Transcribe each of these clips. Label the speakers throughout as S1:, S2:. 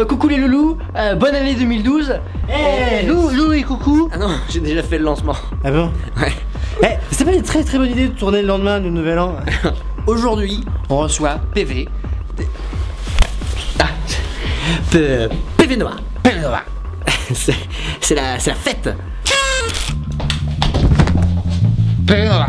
S1: coucou les loulous, bonne année 2012. Lou et coucou.
S2: Ah non, j'ai déjà fait le lancement.
S3: Ah bon?
S2: Ouais.
S3: C'est pas une très très bonne idée de tourner le lendemain du nouvel an.
S2: Aujourd'hui, on reçoit PV. Ah, PV Noah. PV Noah. C'est la fête. PV Noah.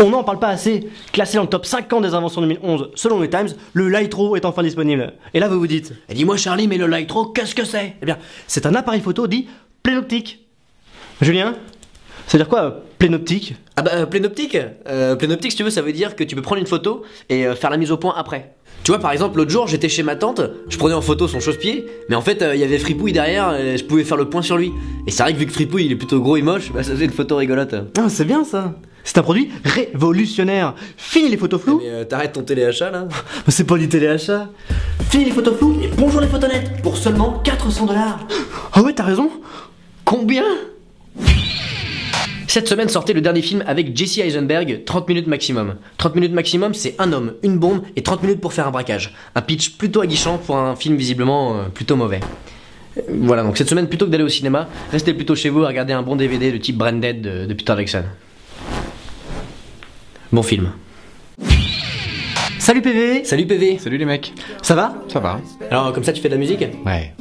S3: On n'en parle pas assez. Classé dans le top 50 des inventions 2011 selon le Times, le Lytro est enfin disponible. Et là vous vous dites,
S2: Et dis-moi Charlie, mais le Lytro, qu'est-ce que c'est?
S3: eh bien, c'est un appareil photo dit plénoptique. Julien, ça veut dire quoi, plénoptique?
S2: Ah bah plénoptique. Plénoptique, si tu veux, ça veut dire que tu peux prendre une photo et faire la mise au point après. Tu vois, par exemple, l'autre jour, j'étais chez ma tante, je prenais en photo son chausse-pied, mais en fait, il y avait Fripouille derrière, et je pouvais faire le point sur lui. Et c'est vrai que vu que Fripouille, il est plutôt gros et moche, bah ça faisait une photo rigolote.
S3: Ah, c'est bien ça. C'est un produit révolutionnaire. Fini les photos floues.
S2: Mais t'arrêtes ton téléachat là?
S3: C'est pas du téléachat. Fini les photos floues et bonjour les photos nettes pour seulement 400 $. Ah ouais, t'as raison.
S2: Combien? Cette semaine sortait le dernier film avec Jesse Eisenberg, 30 minutes maximum. 30 minutes maximum, c'est un homme, une bombe et 30 minutes pour faire un braquage. Un pitch plutôt aguichant pour un film visiblement plutôt mauvais. Voilà, donc cette semaine, plutôt que d'aller au cinéma, restez plutôt chez vous à regarder un bon DVD de type Branded de Peter Jackson. Bon film.
S3: Salut PV.
S2: Salut PV.
S4: Salut les mecs.
S3: Ça va?
S4: Ça va?
S2: Alors comme ça tu fais de la musique?
S4: Ouais.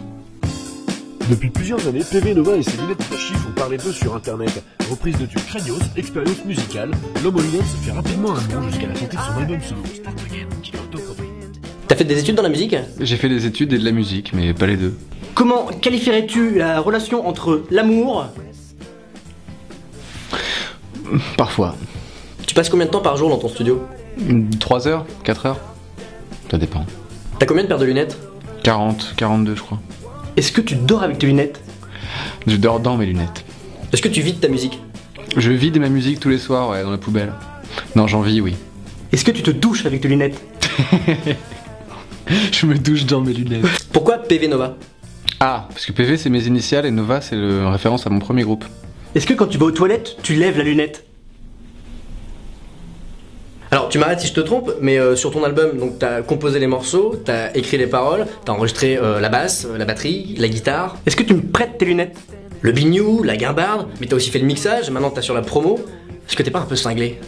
S5: Depuis plusieurs années, PV Nova et ses lunettes flashy font parler d'eux sur internet. Reprise de tubes craignos, expérience musicale, l'homme aux lunettes se fait rapidement un nom jusqu'à la sortie de son album solo, Start Again, qui est autoproduit.
S2: T'as fait des études dans la musique?
S4: J'ai fait des études et de la musique, mais pas les deux.
S3: Comment qualifierais-tu la relation entre l'amour?
S4: Parfois.
S2: Tu passes combien de temps par jour dans ton studio?
S4: 3 heures? 4 heures? Ça dépend.
S2: T'as combien de paires de lunettes?
S4: 40, 42 je crois.
S3: Est-ce que tu dors avec tes lunettes?
S4: Je dors dans mes lunettes.
S2: Est-ce que tu vides ta musique?
S4: Je vide ma musique tous les soirs, ouais, dans la poubelle. Non, j'en vis, oui.
S3: Est-ce que tu te douches avec tes lunettes?
S4: Je me douche dans mes lunettes.
S2: Pourquoi PV Nova?
S4: Ah, parce que PV c'est mes initiales et Nova c'est le référence à mon premier groupe.
S3: Est-ce que quand tu vas aux toilettes, tu lèves la lunette?
S2: Alors tu m'arrêtes si je te trompe, mais sur ton album, donc t'as composé les morceaux, t'as écrit les paroles, t'as enregistré la basse, la batterie, la guitare,
S3: Est-ce que tu me prêtes tes lunettes?
S2: le bignou, la guimbarde, mais t'as aussi fait le mixage, et maintenant t'as sur la promo. Est-ce que t'es pas un peu cinglé?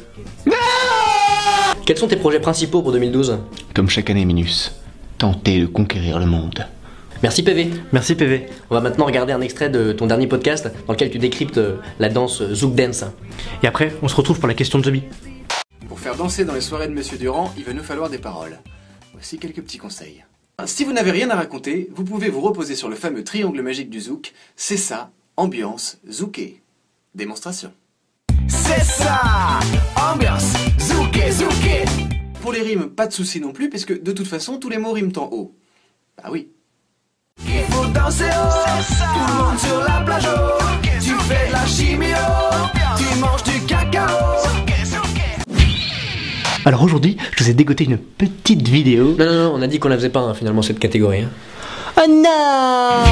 S2: Quels sont tes projets principaux pour 2012?
S4: Comme chaque année Minus, tenter de conquérir le monde.
S2: Merci PV.
S3: Merci PV.
S2: On va maintenant regarder un extrait de ton dernier podcast dans lequel tu décryptes la danse Zouk Dance.
S3: Et après, on se retrouve pour la question de Zombie.
S6: Pour faire danser dans les soirées de Monsieur Durand, il va nous falloir des paroles. Voici quelques petits conseils. Si vous n'avez rien à raconter, vous pouvez vous reposer sur le fameux triangle magique du zouk. C'est ça, ambiance zouké. Démonstration. C'est ça, ambiance zouké, zouké. Pour les rimes, pas de soucis non plus, puisque de toute façon, tous les mots riment en haut. Bah oui. Il faut danser haut, tout le monde sur la plage haut. Tu fais de la chimio, tu manges du cacao.
S3: Alors aujourd'hui, je vous ai dégoté une petite vidéo.
S2: Non, on a dit qu'on la faisait pas hein, finalement cette catégorie. Hein.
S3: Oh non!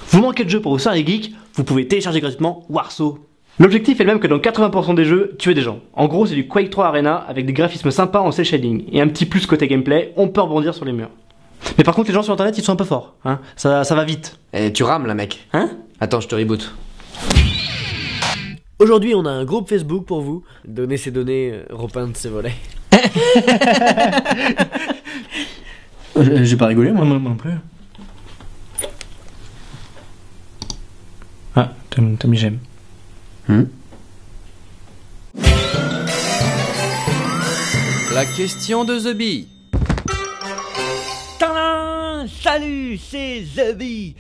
S3: Vous manquez de jeux pour vous faire les geeks, vous pouvez télécharger gratuitement Warsaw. L'objectif est le même que dans 80% des jeux, tuer des gens. En gros, c'est du Quake 3 Arena avec des graphismes sympas en cel shading et un petit plus côté gameplay, on peut rebondir sur les murs. Mais par contre, les gens sur internet, ils sont un peu forts, hein. Ça va vite.
S2: Et tu rames là mec.
S3: Hein?
S2: Attends, je te reboot.
S1: Aujourd'hui, on a un groupe Facebook pour vous. Donner ses données, repeindre ses volets.
S3: J'ai pas rigolé, moi non plus. Ah, t'as mis j'aime.
S7: La question de The Bee.
S8: Tadam! Salut, c'est The Bee.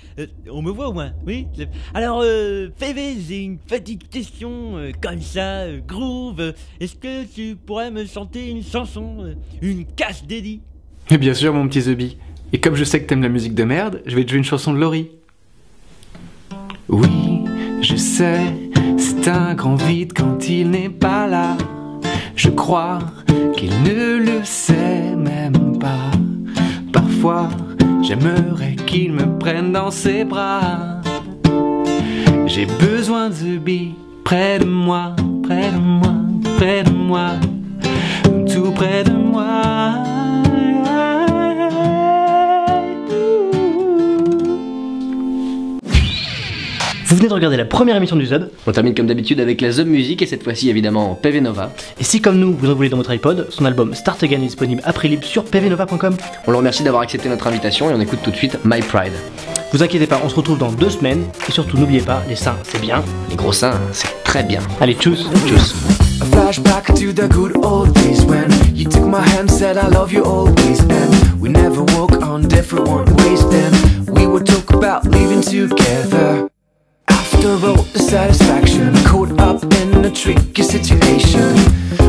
S8: On me voit au moins, oui. Alors, PV, j'ai une petite question comme ça, groove. Est-ce que tu pourrais me chanter une chanson, une casse dédiée?
S4: Et bien sûr mon petit The Bee. Et comme je sais que t'aimes la musique de merde, je vais te jouer une chanson de Laurie. Oui, je sais, c'est un grand vide quand il n'est pas là. Je crois qu'il ne le sait même pas. Parfois, j'aimerais qu'il me prenne dans ses bras. J'ai besoin de The Bee près de moi près de moi, près de moi, tout près de moi.
S3: Vous venez de regarder la première émission du Zub.
S2: On termine comme d'habitude avec la Zub Music et cette fois-ci évidemment PV Nova.
S3: Et si comme nous, vous en voulez dans votre iPod, son album Start Again est disponible à prix libre sur pvnova.com.
S2: On le remercie d'avoir accepté notre invitation et on écoute tout de suite My Pride.
S3: Vous inquiétez pas, on se retrouve dans 2 semaines. Et surtout, n'oubliez pas, les seins, c'est bien.
S2: Les gros seins, c'est très bien.
S3: Allez, tchuss.
S2: Tchuss.
S4: A flashback to the good old days when you took my hand, said I love you always, and we never walk on different ways. Then we would talk about living together. After all the satisfaction, caught up in a tricky situation.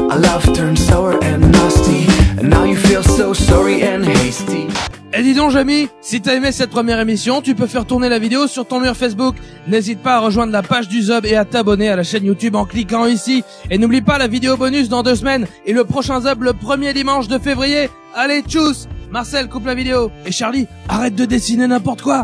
S4: Our love turned sour and nasty, and now you feel so sorry and hasty.
S9: Et dis donc Jamy, si t'as aimé cette première émission, tu peux faire tourner la vidéo sur ton mur Facebook. N'hésite pas à rejoindre la page du Zub et à t'abonner à la chaîne YouTube en cliquant ici. Et n'oublie pas la vidéo bonus dans 2 semaines et le prochain Zub le premier dimanche de février. Allez, tchuss. Marcel, coupe la vidéo. Et Charlie, arrête de dessiner n'importe quoi.